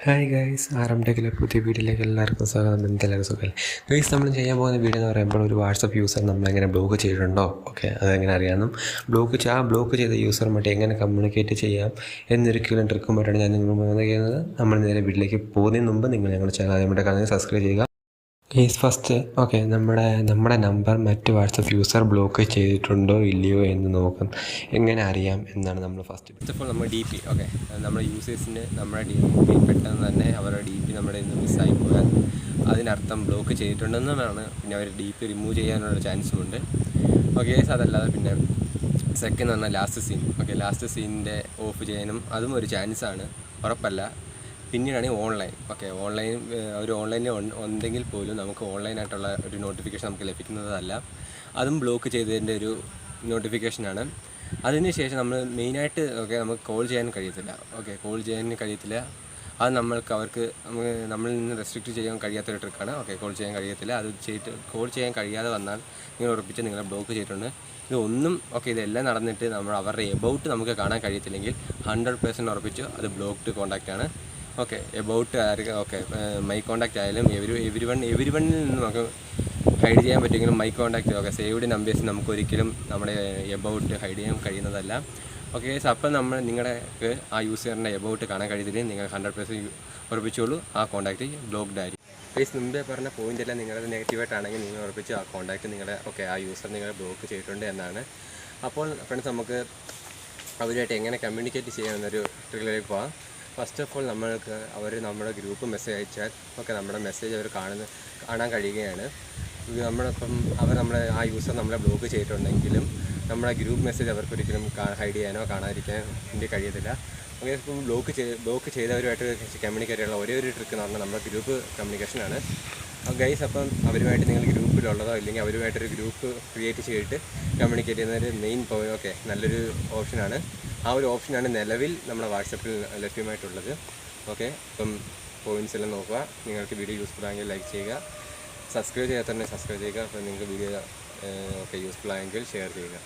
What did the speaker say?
Hi guys, R M ടെക്കിലെ പുതിയ വീഡിയോയിലേക്ക് എല്ലാവർക്കും സ്വാഗതം. എന്തെല്ലാവരും സുഖമല്ലേ ഗൈസ്? നമ്മൾ ചെയ്യാൻ പോകുന്ന വീഡിയോ എന്ന് പറയുമ്പോൾ ഒരു വാട്സപ്പ് യൂസർ നമ്മളെങ്ങനെ ബ്ലോക്ക് ചെയ്തിട്ടുണ്ടോ, ഓക്കെ, അതെങ്ങനെ അറിയാമെന്നും ബ്ലോക്ക് ചെയ്ത യൂസറുമായിട്ട് എങ്ങനെ കമ്മ്യൂണിക്കേറ്റ് ചെയ്യാം എന്നൊരു ക്യൂലും ട്രിക്കുമായിട്ടാണ് ഞാൻ നിങ്ങൾ മുന്നേ ചെയ്യുന്നത്. നമ്മൾ നേരെ വീട്ടിലേക്ക് പോകുന്നതിന് മുമ്പ് നിങ്ങൾ ഞങ്ങളുടെ ചാനൽ നമ്മുടെ ചാനൽ സബ്സ്ക്രൈബ് ചെയ്യുക. കേസ് ഫസ്റ്റ്, ഓക്കെ, നമ്മുടെ നമ്പർ മറ്റ് വാട്സപ്പ് യൂസർ ബ്ലോക്ക് ചെയ്തിട്ടുണ്ടോ ഇല്ലയോ എന്ന് നോക്കാം. എങ്ങനെ അറിയാം എന്നാണ് നമ്മൾ ഫസ്റ്റ് ഓഫ് ഓൾ നമ്മൾ ഡി പി, ഓക്കെ, നമ്മുടെ യൂസേഴ്സിന് നമ്മുടെ ഡി പി പെട്ടെന്ന് തന്നെ അവരുടെ ഡി പി നമ്മുടെ ഇന്ന് മിസ്സായി പോയാൽ അതിനർത്ഥം ബ്ലോക്ക് ചെയ്തിട്ടുണ്ടെന്നാണ്. പിന്നെ അവർ ഡി പി റിമൂവ് ചെയ്യാനുള്ള ചാൻസുമുണ്ട്. ഓക്കെ, അതല്ലാതെ പിന്നെ സെക്കൻഡ് എന്ന് പറഞ്ഞാൽ ലാസ്റ്റ് സീൻ, ഓക്കെ, ലാസ്റ്റ് സീനിൻ്റെ ഓഫ് ചെയ്യാനും അതും ഒരു ചാൻസാണ്, ഉറപ്പല്ല. പിന്നീടാണ് ഓൺലൈൻ, ഓക്കെ, ഒരു ഓൺലൈനിൽ ഉണ്ടെങ്കിൽ പോലും നമുക്ക് ഓൺലൈനായിട്ടുള്ള ഒരു നോട്ടിഫിക്കേഷൻ നമുക്ക് ലഭിക്കുന്നതല്ല. അതും ബ്ലോക്ക് ചെയ്തതിൻ്റെ ഒരു നോട്ടിഫിക്കേഷനാണ്. അതിനുശേഷം നമ്മൾ മെയിനായിട്ട്, ഓക്കെ, നമുക്ക് കോൾ ചെയ്യാൻ കഴിയത്തില്ല, ഓക്കെ, കോൾ ചെയ്യാൻ കഴിയത്തില്ല. അത് അവർക്ക് നമ്മളിൽ നിന്ന് റെസ്ട്രിക്റ്റ് ചെയ്യാൻ കഴിയാത്തൊരു ട്രിക്കാണ്. ഓക്കെ, കോൾ ചെയ്യാൻ കഴിയത്തില്ല. അത് കോൾ ചെയ്യാൻ കഴിയാതെ വന്നാൽ നിങ്ങൾ ഉറപ്പിച്ച് നിങ്ങളെ ബ്ലോക്ക് ചെയ്തിട്ടുണ്ട്. ഇതൊന്നും, ഓക്കെ, ഇതെല്ലാം നടന്നിട്ട് അവരുടെ എബൌട്ട് നമുക്ക് കാണാൻ കഴിയത്തില്ലെങ്കിൽ 100% ഉറപ്പിച്ചു അത് ബ്ലോക്ക്ഡ് കോൺടാക്റ്റാണ്. ഓക്കെ, എബൌട്ട് ആയിരിക്കും, ഓക്കെ, മൈ കോൺടാക്റ്റ് ആയാലും എവരി വണ്ണിൽ നിന്ന് നമുക്ക് ഹൈഡ് ചെയ്യാൻ പറ്റുമെങ്കിലും my contact, okay, saved numbers നമുക്കൊരിക്കലും നമ്മുടെ എബൌട്ട് ഹൈഡ് ചെയ്യാൻ കഴിയുന്നതല്ല. ഓക്കെ, അപ്പം നിങ്ങൾക്ക് ആ യൂസറിൻ്റെ എബൌട്ട് കാണാൻ കഴിയത്തില്ലെങ്കിൽ നിങ്ങൾ 100% ഉറപ്പിച്ചോളൂ ആ കോൺടാക്റ്റ് ബ്ലോക്ക്ഡ് ആയിരിക്കും. പ്ലീസ് മുമ്പേ പറഞ്ഞ പോയിൻ്റ് എല്ലാം നിങ്ങളുടെ നെഗറ്റീവായിട്ടാണെങ്കിൽ നിങ്ങൾ ഉറപ്പിച്ച് ആ കോൺടാക്റ്റ് നിങ്ങളെ, ഓക്കെ, ആ യൂസർ നിങ്ങളെ ബ്ലോക്ക് ചെയ്തിട്ടുണ്ട് എന്നാണ്. അപ്പോൾ ഫ്രണ്ട്സ്, നമുക്ക് അവരുമായിട്ട് എങ്ങനെ കമ്മ്യൂണിക്കേറ്റ് ചെയ്യാമെന്നൊരു ട്രിക്കിലേക്ക് പോകാം. ഫസ്റ്റ് ഓഫ് ഓൾ നമ്മുടെ ഗ്രൂപ്പ് മെസ്സേജ് അയച്ചാൽ, ഓക്കെ, നമ്മുടെ മെസ്സേജ് അവർ കാണാൻ കഴിയുകയാണ്. ആ യൂസർ നമ്മളെ ബ്ലോക്ക് ചെയ്തിട്ടുണ്ടെങ്കിലും നമ്മുടെ ഗ്രൂപ്പ് മെസ്സേജ് അവർക്കൊരിക്കലും ഹൈഡ് ചെയ്യാനോ കാണാതിരിക്കാൻ വേണ്ടി കഴിയത്തില്ല. ഓക്കെ, ഇപ്പം ബ്ലോക്ക് ചെയ്തവരുമായിട്ട് കമ്മ്യൂണിക്കേറ്റ് ചെയ്യാനുള്ള ഒരേ ഒരു ട്രിക്ക് എന്ന് പറഞ്ഞാൽ നമ്മുടെ ഗ്രൂപ്പ് കമ്മ്യൂണിക്കേഷനാണ്. ഗൈസ്, അപ്പം അവരുമായിട്ട് നിങ്ങൾ ഗ്രൂപ്പിലുള്ളതോ ഇല്ലെങ്കിൽ അവരുമായിട്ടൊരു ഗ്രൂപ്പ് ക്രിയേറ്റ് ചെയ്തിട്ട് കമ്മ്യൂണിക്കേറ്റ് ചെയ്യുന്നൊരു മെയിൻ ഓക്കെ, നല്ലൊരു ഓപ്ഷനാണ്. ആ ഒരു ഓപ്ഷനാണ് നിലവിൽ നമ്മുടെ വാട്സപ്പിൽ ലഭ്യമായിട്ടുള്ളത്. ഓക്കെ, അപ്പം പോയിൻറ്റ്സ് എല്ലാം നോക്കുക. നിങ്ങൾക്ക് വീഡിയോ യൂസ്ഫുൾ ആയെങ്കിൽ ലൈക്ക് ചെയ്യുക, സബ്സ്ക്രൈബ് ചെയ്യാത്തവരെ സബ്സ്ക്രൈബ് ചെയ്യുക. അപ്പോൾ നിങ്ങൾക്ക് വീഡിയോ, ഓക്കെ, യൂസ്ഫുൾ ആയെങ്കിൽ ഷെയർ ചെയ്യുക.